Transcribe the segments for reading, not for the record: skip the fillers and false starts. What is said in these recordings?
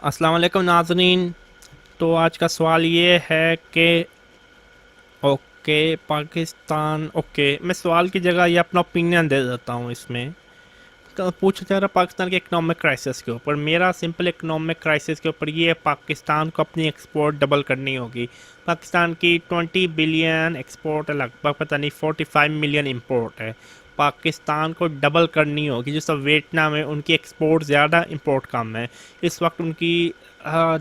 अस्सलाम वालेकुम नाज़रीन। तो आज का सवाल ये है कि ओके पाकिस्तान, ओके मैं सवाल की जगह ये अपना ओपिनियन दे देता हूँ इसमें। तो पूछा जा रहा पाकिस्तान के इकोनॉमिक क्राइसिस के ऊपर। मेरा सिंपल इकोनॉमिक क्राइसिस के ऊपर ये है, पाकिस्तान को अपनी एक्सपोर्ट डबल करनी होगी। पाकिस्तान की 20 बिलियन एक्सपोर्ट है, लगभग पता नहीं 45 मिलियन इंपोर्ट है। पाकिस्तान को डबल करनी होगी। जैसा वियतनाम है, उनकी एक्सपोर्ट ज़्यादा, इंपोर्ट कम है। इस वक्त उनकी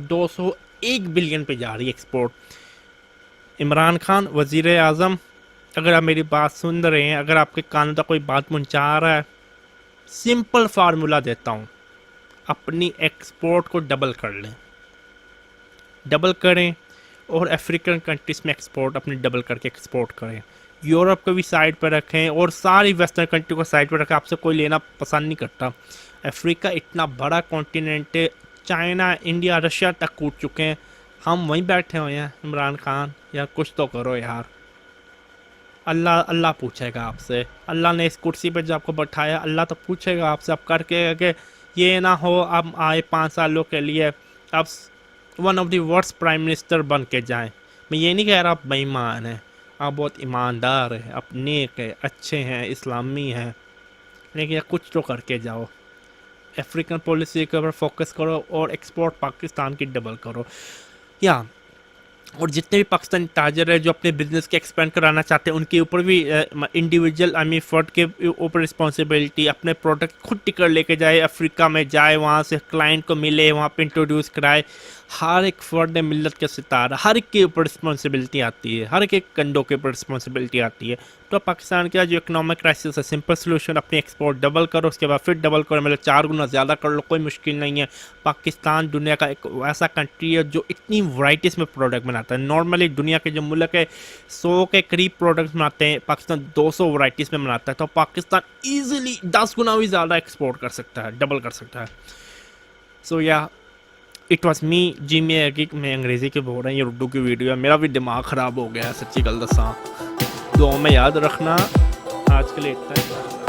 201 बिलियन पे जा रही है एक्सपोर्ट। इमरान खान वज़ीर आज़म, अगर आप मेरी बात सुन रहे हैं, अगर आपके कान तक कोई बात पहुँचा रहा है, सिंपल फार्मूला देता हूँ, अपनी एक्सपोर्ट को डबल कर लें, डबल करें और अफ्रीकन कंट्रीज़ में एक्सपोर्ट अपनी डबल करके एक्सपोर्ट करें। यूरोप को भी साइड पर रखें और सारी वेस्टर्न कंट्री को साइड पर रखें। आपसे कोई लेना पसंद नहीं करता। अफ्रीका इतना बड़ा कॉन्टिनेंट है, चाइना इंडिया रशिया तक कूद चुके हैं, हम वहीं बैठे हुए हैं। इमरान खान यार कुछ तो करो यार। अल्लाह अल्लाह पूछेगा आपसे। अल्लाह ने इस कुर्सी पे जो आपको बैठाया, अल्लाह तो पूछेगा आपसे। आप करके कि ये ना हो आप आए 5 सालों के लिए आप one of the worst prime minister बन के जाएं। मैं ये नहीं कह रहा आप बेईमान हैं, आप बहुत ईमानदार हैं, आप नेक हैं, अच्छे हैं, इस्लामी हैं, लेकिन यार कुछ तो करके जाओ। अफ्रीकन पॉलिसी के ऊपर फोकस करो और एक्सपोर्ट पाकिस्तान की डबल करो। या और जितने भी पाकिस्तानी ताजर है जो अपने बिजनेस के एक्सपेंड कराना चाहते हैं, उनके ऊपर भी इंडिविजुअल आई मीन फर्ड के ऊपर रिस्पॉन्सिबिलिटी, अपने प्रोडक्ट खुद टिकट लेके जाए, अफ्रीका में जाए, वहाँ से क्लाइंट को मिले, वहाँ पे इंट्रोड्यूस कराए। हर एक फर्द है मिल्लत के सितारा, हर एक के ऊपर रिस्पॉन्सिबिलिटी आती है, हर एक कंधों के ऊपर रिस्पॉन्सिबिलिटी आती है। तो पाकिस्तान का जो इकोनॉमिक क्राइसिस है, सिंपल सोल्यूशन, अपनी एक्सपोर्ट डबल करो, उसके बाद फिर डबल करो, मतलब 4 गुना ज़्यादा कर लो, कोई मुश्किल नहीं है। पाकिस्तान दुनिया का एक ऐसा कंट्री है जो इतनी वैराइटीज़ में प्रोडक्ट बनाता है। नॉर्मली दुनिया के जो मुल्क है 100 के करीब प्रोडक्ट्स बनाते हैं, पाकिस्तान 200 वैराइटीज़ में बनाता है। तो पाकिस्तान ईजिली 10 गुना भी ज़्यादा एक्सपोर्ट कर सकता है, डबल कर सकता है। सो या इट वॉज मी जी मैं अंग्रेज़ी के बोल रहा हूँ, ये उर्दू की वीडियो है। मेरा भी दिमाग ख़राब हो गया है, सच्ची गल दसा। दुआ में याद रखना। आज के लिए इतना ही।